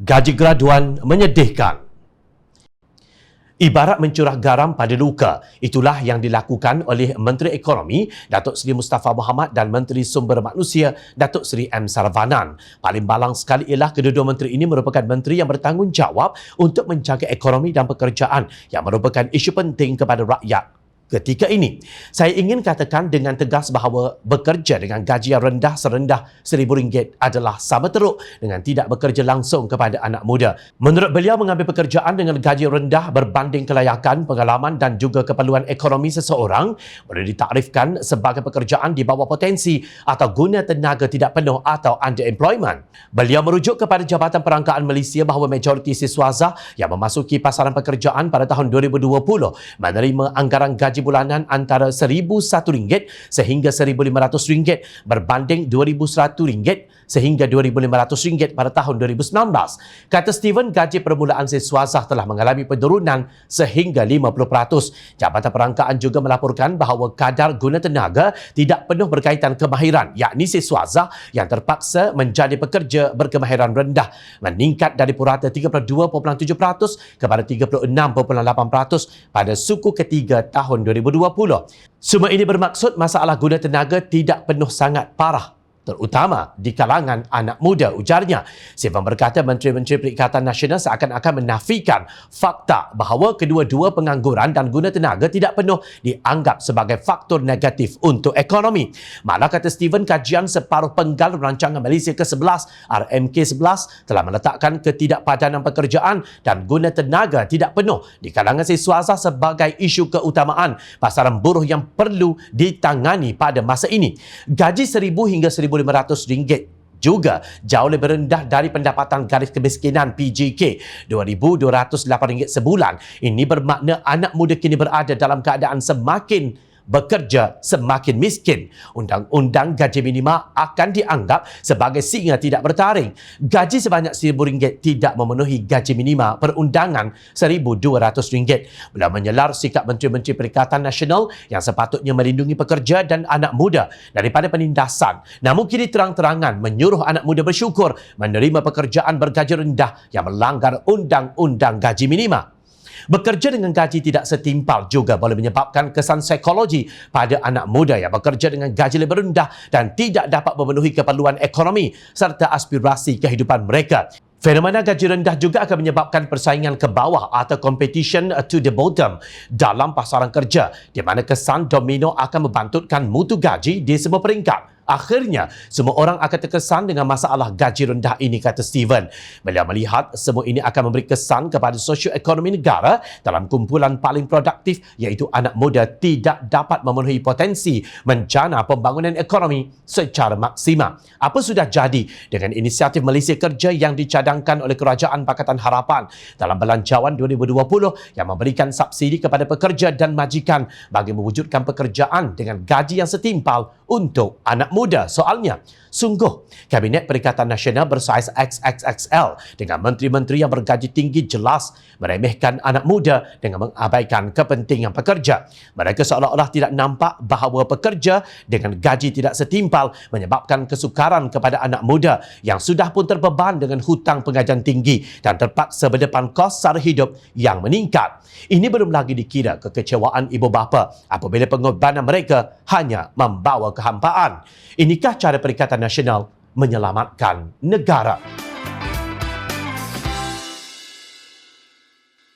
Gaji graduan menyedihkan. Ibarat mencurah garam pada luka. Itulah yang dilakukan oleh Menteri Ekonomi Datuk Seri Mustafa Mohamed dan Menteri Sumber Manusia Datuk Seri M. Saravanan. Paling balang sekali ialah kedua-dua menteri ini merupakan menteri yang bertanggungjawab untuk menjaga ekonomi dan pekerjaan yang merupakan isu penting kepada rakyat. Ketika ini, saya ingin katakan dengan tegas bahawa bekerja dengan gaji yang rendah serendah RM1,000 adalah sama teruk dengan tidak bekerja langsung kepada anak muda. Menurut beliau, mengambil pekerjaan dengan gaji rendah berbanding kelayakan, pengalaman dan juga keperluan ekonomi seseorang boleh ditaktifkan sebagai pekerjaan di bawah potensi atau guna tenaga tidak penuh atau underemployment. Beliau merujuk kepada Jabatan Perangkaan Malaysia bahawa majoriti siswaza yang memasuki pasaran pekerjaan pada tahun 2020 menerima anggaran gaji bulanan antara RM1,001 sehingga RM1,500 berbanding RM2,100 sehingga RM2,500 pada tahun 2019. Kata Steven, gaji permulaan siswaza telah mengalami penurunan sehingga 50%. Jabatan Perangkaan juga melaporkan bahawa kadar guna tenaga tidak penuh berkaitan kemahiran, yakni siswaza yang terpaksa menjadi pekerja berkemahiran rendah meningkat dari purata 32.7% kepada 36.8% pada suku ketiga tahun 2020. Semua ini bermaksud masalah guna tenaga tidak penuh sangat parah, terutama di kalangan anak muda, ujarnya. Steven berkata Menteri-Menteri Perikatan Nasional seakan-akan menafikan fakta bahawa kedua-dua pengangguran dan guna tenaga tidak penuh dianggap sebagai faktor negatif untuk ekonomi. Malah, kata Steven, kajian separuh penggal Rancangan Malaysia ke-11 RMK11 telah meletakkan ketidakpadanan pekerjaan dan guna tenaga tidak penuh di kalangan siswaza sebagai isu keutamaan pasaran buruh yang perlu ditangani pada masa ini. Gaji RM1,000 hingga RM1,500 juga jauh lebih rendah dari pendapatan garis kemiskinan PJK RM2,208 sebulan. Ini bermakna anak muda kini berada dalam keadaan semakin bekerja semakin miskin. Undang-undang gaji minima akan dianggap sebagai singa tidak bertaring. Gaji sebanyak RM1,000 tidak memenuhi gaji minima perundangan RM1,200. Beliau menyelar sikap Menteri-Menteri Perikatan Nasional yang sepatutnya melindungi pekerja dan anak muda daripada penindasan. Namun kini terang-terangan menyuruh anak muda bersyukur menerima pekerjaan bergaji rendah yang melanggar undang-undang gaji minima. Bekerja dengan gaji tidak setimpal juga boleh menyebabkan kesan psikologi pada anak muda yang bekerja dengan gaji lebih rendah dan tidak dapat memenuhi keperluan ekonomi serta aspirasi kehidupan mereka. Fenomena gaji rendah juga akan menyebabkan persaingan ke bawah atau competition to the bottom dalam pasaran kerja, di mana kesan domino akan membantutkan mutu gaji di semua peringkat. Akhirnya, semua orang akan terkesan dengan masalah gaji rendah ini, kata Steven. Beliau melihat semua ini akan memberi kesan kepada sosioekonomi negara dalam kumpulan paling produktif, iaitu anak muda tidak dapat memenuhi potensi menjana pembangunan ekonomi secara maksimal. Apa sudah jadi dengan inisiatif Malaysia Kerja yang dicadangkan oleh Kerajaan Pakatan Harapan dalam Belanjawan 2020 yang memberikan subsidi kepada pekerja dan majikan bagi mewujudkan pekerjaan dengan gaji yang setimpal untuk anak muda? Soalnya, sungguh Kabinet Perikatan Nasional bersaiz XXXL dengan menteri-menteri yang bergaji tinggi jelas meremehkan anak muda dengan mengabaikan kepentingan pekerja. Mereka seolah-olah tidak nampak bahawa pekerja dengan gaji tidak setimpal menyebabkan kesukaran kepada anak muda yang sudah pun terbeban dengan hutang pengajian tinggi dan terpaksa berdepan kos sara hidup yang meningkat. Ini belum lagi dikira kekecewaan ibu bapa apabila pengorbanan mereka hanya membawa kehampaan. Inikah cara Perikatan Nasional menyelamatkan negara?